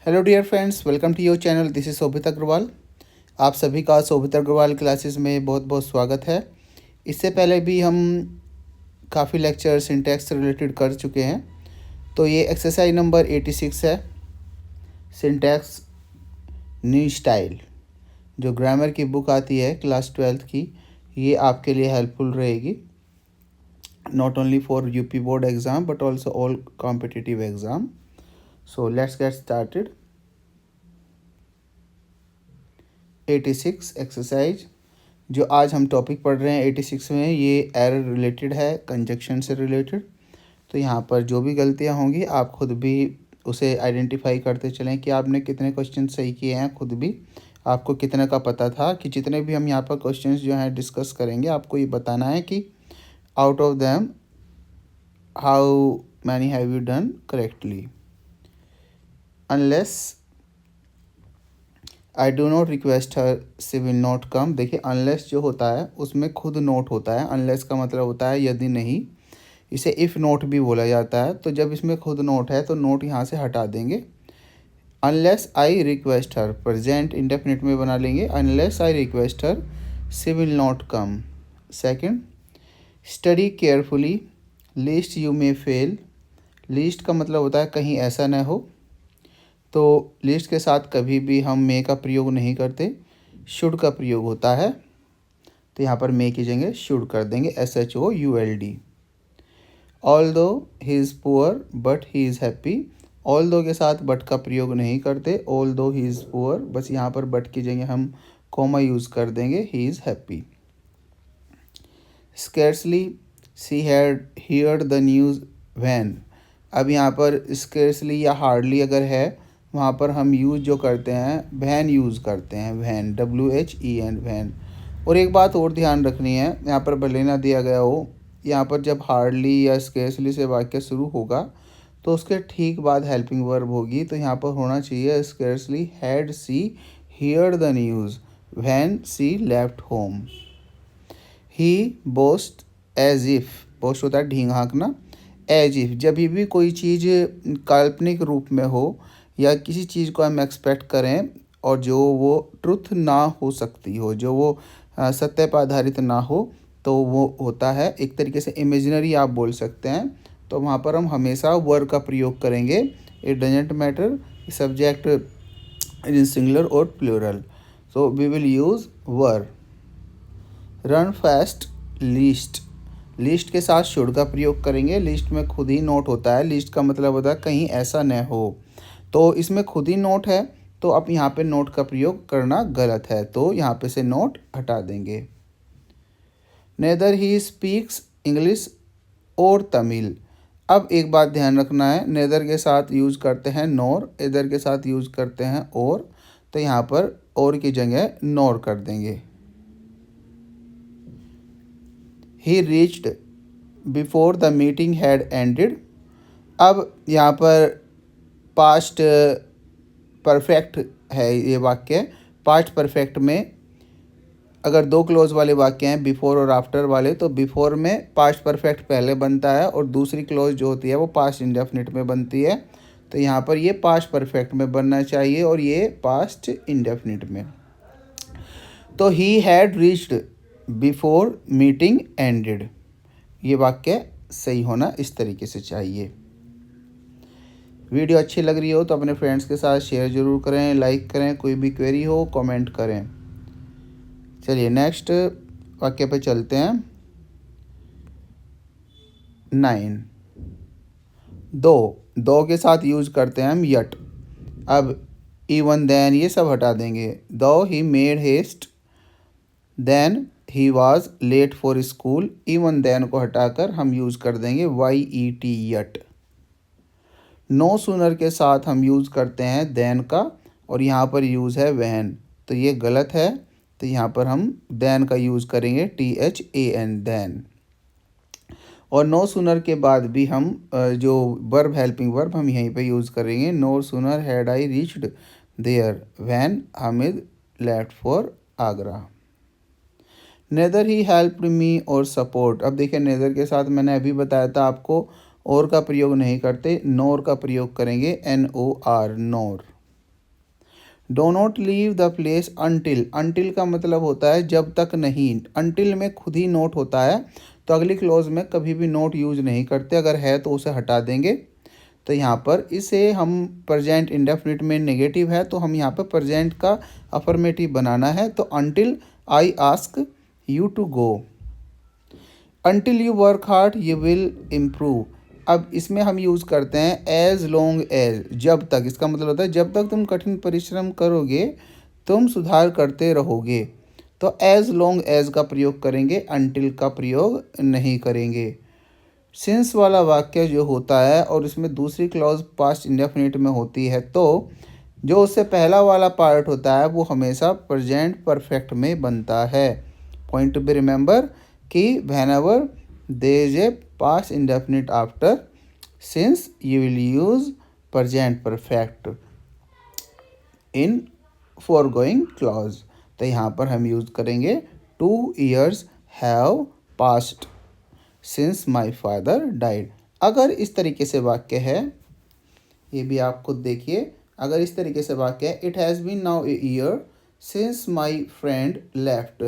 Hello dear friends, welcome to your channel. This is Shobhit Agarwal. आप सभी का शोभित अग्रवाल क्लासेस में बहुत बहुत स्वागत है। इससे पहले भी हम काफ़ी लेक्चर सिंटैक्स से रिलेटेड कर चुके हैं। तो ये एक्सरसाइज नंबर 86 है, सिंटैक्स न्यू स्टाइल। जो ग्रामर की बुक आती है क्लास 12th की, ये आपके लिए हेल्पफुल रहेगी, not only for UP board exam but also all competitive exam. So let's get started. 86 exercise जो आज हम टॉपिक पढ़ रहे हैं 86 में, ये एरर रिलेटेड है, कंजक्शन से रिलेटेड। तो यहाँ पर जो भी गलतियाँ होंगी आप खुद भी उसे आइडेंटिफाई करते चलें कि आपने कितने क्वेश्चन सही किए हैं। खुद भी आपको कितने का पता था कि जितने भी हम यहाँ पर क्वेश्चंस जो हैं डिस्कस करेंगे, आपको ये बताना है कि out of them how many have you done correctly. Unless I do not request her she will not come. देखिए, अनलेस जो होता है उसमें खुद नोट होता है। अनलेस का मतलब होता है यदि नहीं, इसे इफ़ नोट भी बोला जाता है। तो जब इसमें खुद नोट है तो नोट यहाँ से हटा देंगे। Unless I request her, present indefinite में बना लेंगे। Unless I request her she will not come. Second, study carefully least you may fail. Least का मतलब होता है कहीं ऐसा न हो। तो लिस्ट के साथ कभी भी हम मे का प्रयोग नहीं करते, शुड का प्रयोग होता है। तो यहाँ पर मे की जगह शुड कर देंगे, SHOULD। ऑल दो he is poor but he is happy. All दो के साथ बट का प्रयोग नहीं करते। ऑल दो ही इज़ पुअर, बस यहाँ पर बट की जगह हम कॉमा यूज़ कर देंगे, he is happy. Scarcely she had heard the news when. अब यहाँ पर स्केर्सली या हार्डली अगर है, वहाँ पर हम यूज़ जो करते हैं वैन यूज़ करते हैं, वैन, WHEN, वैन। और एक बात और ध्यान रखनी है, यहाँ पर भले ना दिया गया हो, यहाँ पर जब हार्डली या स्केर्सली से वाक्य शुरू होगा तो उसके ठीक बाद हेल्पिंग वर्ब होगी। तो यहाँ पर होना चाहिए scarcely had she heard the news when she left home. He boast as if, boast होता है ढींग हाँकना। एज इफ़, जब भी कोई चीज़ काल्पनिक रूप में हो या किसी चीज़ को हम एक्सपेक्ट करें और जो वो ट्रुथ ना हो सकती हो, जो वो सत्य पर आधारित ना हो, तो वो होता है एक तरीके से इमेजिनरी, आप बोल सकते हैं। तो वहाँ पर हम हमेशा वर का प्रयोग करेंगे। It doesn't matter subject in singular और plural, so we will use were. Run fast lest, lest के साथ शुड का प्रयोग करेंगे। लिस्ट में खुद ही नोट होता है। लिस्ट का मतलब होता है कहीं ऐसा न हो। तो इसमें खुद ही नोट है, तो अब यहाँ पे नोट का प्रयोग करना गलत है, तो यहाँ पे से नोट हटा देंगे। नेदर ही स्पीक्स इंग्लिश और तमिल। अब एक बात ध्यान रखना है, नेदर के साथ यूज़ करते हैं नोर, इधर के साथ यूज़ करते हैं और, तो यहाँ पर और की जगह नोर कर देंगे। ही reached before the meeting had ended. अब यहाँ पर पास्ट परफेक्ट है ये वाक्य। पास्ट परफेक्ट में अगर दो क्लोज वाले वाक्य हैं, बिफोर और आफ्टर वाले, तो बिफोर में पास्ट परफेक्ट पहले बनता है और दूसरी क्लोज जो होती है वो पास्ट इंडेफिनिट में बनती है। तो यहाँ पर ये पास्ट परफेक्ट में बनना चाहिए और ये पास्ट इंडेफिनिट में। तो he had reached before meeting ended, ये वाक्य सही होना इस तरीके से चाहिए। वीडियो अच्छी लग रही हो तो अपने फ्रेंड्स के साथ शेयर ज़रूर करें, लाइक करें, कोई भी क्वेरी हो कमेंट करें। चलिए नेक्स्ट वाक्य पे चलते हैं। 9, दो के साथ यूज करते हैं हम यट। अब इवन देन ये सब हटा देंगे। Though he made haste then he was late for school, even then को हटाकर हम यूज़ कर देंगे YET, यट। नो सूनर के साथ हम यूज़ करते हैं देन का और यहाँ पर यूज़ है वैन, तो ये गलत है। तो यहाँ पर हम देन का यूज़ करेंगे THAN, देन। और नो सूनर के बाद भी हम जो वर्ब, हेल्पिंग वर्ब, हम यहीं पे यूज़ करेंगे। No sooner had I reached there when Hamid left for Agra. Neither he helped me और सपोर्ट। अब देखिए, नेदर के साथ मैंने अभी बताया था आपको और का प्रयोग नहीं करते, नोर का प्रयोग करेंगे, NOR, NOR. Do not leave the place until, until का मतलब होता है जब तक नहीं, अनटिल में खुद ही नोट होता है, तो अगली क्लोज में कभी भी नोट यूज नहीं करते, अगर है तो उसे हटा देंगे। तो यहाँ पर इसे हम प्रेजेंट इंडेफिनिट में नेगेटिव है तो हम यहाँ पर प्रेजेंट का अफर्मेटिव बनाना है, तो until I ask you to go, until you work hard you will improve. अब इसमें हम यूज़ करते हैं एज लॉन्ग एज, जब तक, इसका मतलब होता है जब तक तुम कठिन परिश्रम करोगे तुम सुधार करते रहोगे, तो एज लॉन्ग एज का प्रयोग करेंगे, अनटिल का प्रयोग नहीं करेंगे। सिंस वाला वाक्य जो होता है और इसमें दूसरी क्लॉज पास्ट इंडेफिनिट में होती है, तो जो उससे पहला वाला पार्ट होता है वो हमेशा प्रेजेंट परफेक्ट में बनता है। पॉइंट टू बी रिमेंबर कि whenever there is a past indefinite after since you will use present perfect in foregoing clause. तो यहाँ पर हम यूज करेंगे 2 years have past since my father died. अगर इस तरीके से वाक्य है, ये भी आप खुद देखिए, अगर इस तरीके से वाक्य है it has been now a year since my friend left,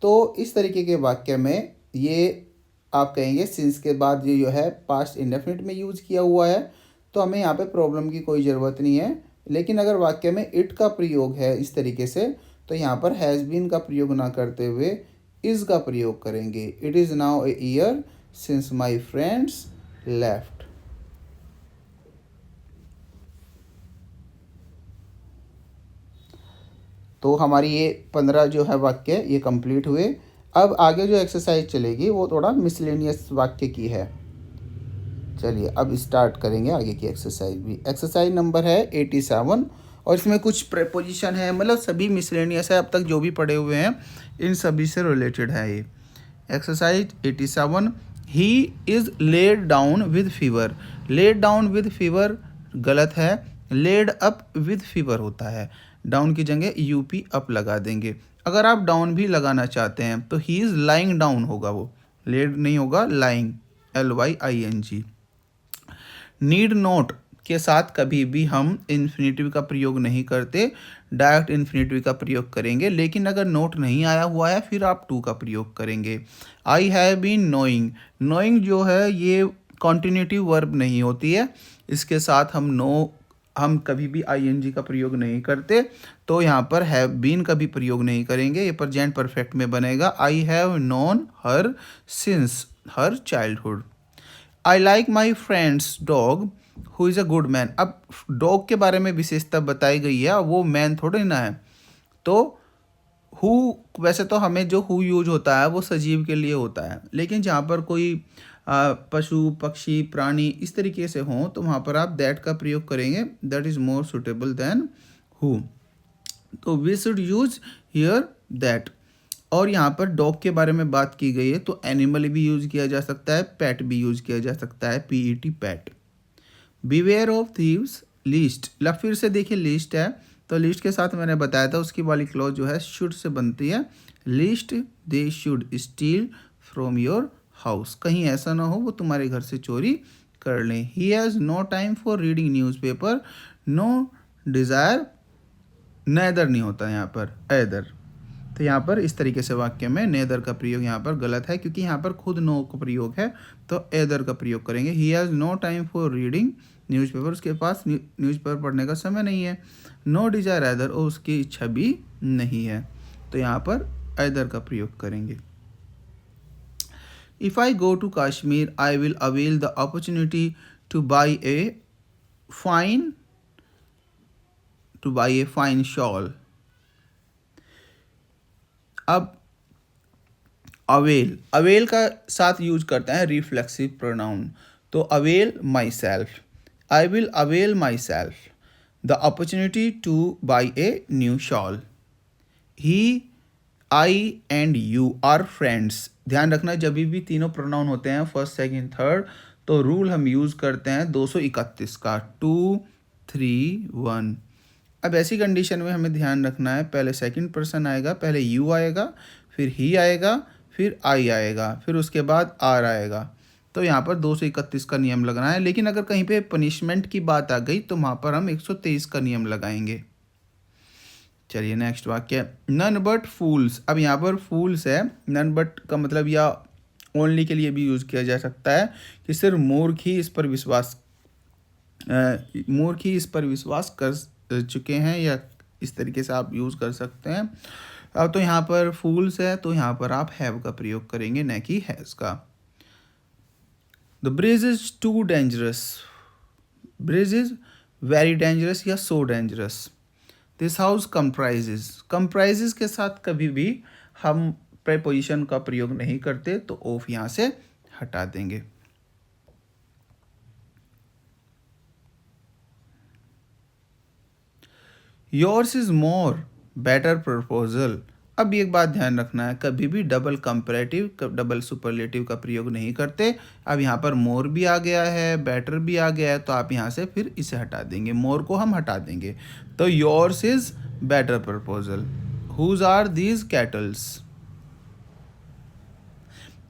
तो इस तरीके के वाक्य में ये आप कहेंगे सिंस के बाद ये जो है पास्ट इंडेफिनिट में यूज़ किया हुआ है, तो हमें यहाँ पे प्रॉब्लम की कोई ज़रूरत नहीं है। लेकिन अगर वाक्य में इट का प्रयोग है इस तरीके से, तो यहाँ पर हैज़ बीन का प्रयोग ना करते हुए इज़ का प्रयोग करेंगे। It is now a year since my friends left. तो हमारी ये 15 जो है वाक्य ये कंप्लीट हुए। अब आगे जो एक्सरसाइज चलेगी वो थोड़ा मिसलेनियस वाक्य की है। चलिए अब स्टार्ट करेंगे आगे की एक्सरसाइज भी। एक्सरसाइज नंबर है 87 और इसमें कुछ प्रेपोजिशन है, मतलब सभी मिसलेनियस है, अब तक जो भी पढ़े हुए हैं इन सभी से रिलेटेड है ये। Exercise 87, he is laid down with fever. Laid down with fever गलत है, लेड अप विद फीवर होता है, डाउन की जगह यूपी अप लगा देंगे। अगर आप डाउन भी लगाना चाहते हैं तो ही इज़ लाइंग डाउन होगा, वो लेड नहीं होगा, लाइंग LYING। नीड नॉट के साथ कभी भी हम इन्फिनेटिव का प्रयोग नहीं करते, डायरेक्ट इन्फिनेटिव का प्रयोग करेंगे। लेकिन अगर नोट नहीं आया हुआ है फिर आप टू का प्रयोग करेंगे। I have been knowing, knowing जो है ये कॉन्टिन्यूटिव वर्ब नहीं होती है, इसके साथ हम कभी भी ING का प्रयोग नहीं करते, तो यहाँ पर हैव बीन का भी प्रयोग नहीं करेंगे, ये प्रेजेंट परफेक्ट में बनेगा। I have known her since her childhood. I like my friends dog who is a good man. अब डॉग के बारे में विशेषता बताई गई है, वो मैन थोड़े ना है, तो हु, वैसे तो हमें जो हु यूज होता है वो सजीव के लिए होता है, लेकिन जहाँ पर कोई पशु पक्षी प्राणी इस तरीके से हों तो वहाँ पर आप दैट का प्रयोग करेंगे, that is more suitable than who, तो we should use here that. और यहाँ पर डॉग के बारे में बात की गई है तो एनिमल भी यूज किया जा सकता है, पेट भी यूज किया जा सकता है, PET pet. Beware of thieves list, फिर से देखिए लिस्ट है, तो लिस्ट के साथ मैंने बताया था उसकी वाली क्लॉज जो है शुड से बनती है। List they should steel from your house, कहीं ऐसा ना हो वो तुम्हारे घर से चोरी कर लें। He has no time for reading newspaper, no desire, neither नहीं होता यहाँ पर, एदर। तो यहाँ पर इस तरीके से वाक्य में नेदर का प्रयोग यहाँ पर गलत है, क्योंकि यहाँ पर खुद नो का प्रयोग है, तो एदर का प्रयोग करेंगे। He has no time for reading newspaper, उसके पास न्यूज़पेपर पढ़ने का समय नहीं है। नो डिजायर एदर, और उसकी इच्छा भी नहीं है, तो यहाँ पर एदर का प्रयोग करेंगे। If I go to Kashmir I will avail the opportunity to buy a fine shawl. अब अवेल का साथ यूज करते हैं रिफ्लेक्सिव प्रोनाउन, तो avail myself, I will avail myself the opportunity to buy a new shawl. He, I and you are friends. ध्यान रखना जब भी तीनों प्रोनाउन होते हैं फर्स्ट सेकंड थर्ड, तो रूल हम यूज करते हैं 231 का, 2 3 1। अब ऐसी कंडीशन में हमें ध्यान रखना है, पहले सेकंड पर्सन आएगा, पहले यू आएगा, फिर ही आएगा, फिर आई आएगा, फिर उसके बाद आर आएगा, तो यहाँ पर 231 का नियम लगना है। लेकिन अगर कहीं पे पनिशमेंट की बात आ गई तो वहाँ पर हम 123 का नियम लगाएंगे। चलिए नेक्स्ट वाक्य, नन बट फूल्स। अब यहाँ पर फूल्स है, नन बट का मतलब या ओनली के लिए भी यूज़ किया जा सकता है कि सिर्फ मूर्ख ही इस पर विश्वास कर चुके हैं, या इस तरीके से आप यूज़ कर सकते हैं। अब तो यहाँ पर फूल्स है तो यहाँ पर आप हैव का प्रयोग करेंगे, न कि हैज़ का। The bridge is too dangerous, bridge is very dangerous या so dangerous. This house comprises के साथ कभी भी हम प्रेपोजिशन का प्रयोग नहीं करते, तो ऑफ यहाँ से हटा देंगे। Yours is more better proposal. अब एक बात ध्यान रखना है, कभी भी डबल कंपैरेटिव, डबल सुपरलेटिव का प्रयोग नहीं करते। अब यहाँ पर मोर भी आ गया है, बेटर भी आ गया है, तो आप यहाँ से फिर इसे हटा देंगे, मोर को हम हटा देंगे। तो yours is better proposal. Whose are these cattles.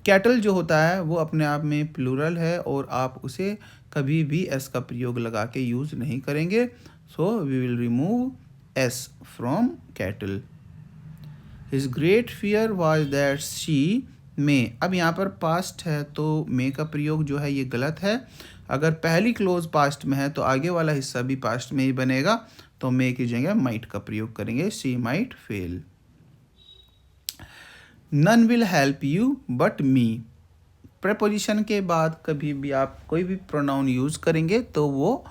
Cattle जो होता है वो अपने आप में प्लूरल है और आप उसे कभी भी एस का प्रयोग लगा के यूज़ नहीं करेंगे। So we will remove S from cattle. His great fear was that she may. अब यहाँ पर पास्ट है तो मे का प्रयोग जो है ये गलत है। अगर पहली क्लोज पास्ट में है तो आगे वाला हिस्सा भी पास्ट में ही बनेगा, तो मे की जगह माइट का प्रयोग करेंगे, she might fail. None will help you but me. Preposition के बाद कभी भी आप कोई भी प्रोनाउन यूज़ करेंगे तो वो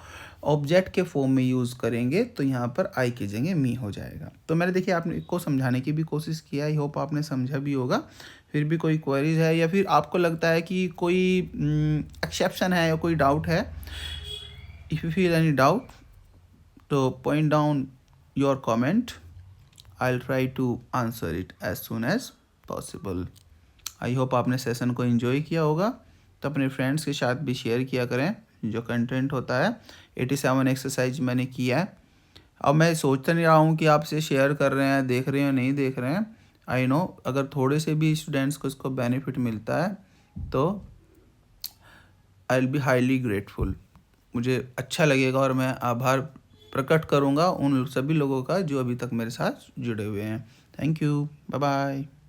ऑब्जेक्ट के फॉर्म में यूज़ करेंगे, तो यहाँ पर आई की जगह मी हो जाएगा। तो मैंने देखिए आपने को समझाने की भी कोशिश किया, आई होप आपने समझा भी होगा। फिर भी कोई क्वेरीज है या फिर आपको लगता है कि कोई एक्सेप्शन है या कोई डाउट है, if you feel any doubt तो point down your comment, I will try to answer it as soon as possible. I hope आपने सेशन को एंजॉय किया होगा, तो अपने फ्रेंड्स के साथ भी शेयर किया करें। जो कंटेंट होता है 87 एक्सरसाइज मैंने किया है। अब मैं सोचता नहीं रहा हूँ कि आपसे शेयर कर रहे हैं, देख रहे हैं, नहीं देख रहे हैं। आई नो अगर थोड़े से भी स्टूडेंट्स को इसको बेनिफिट मिलता है तो I will be highly grateful. मुझे अच्छा लगेगा और मैं आभार प्रकट करूँगा उन सभी लोगों का जो अभी तक मेरे साथ जुड़े हुए हैं। Thank you, bye bye.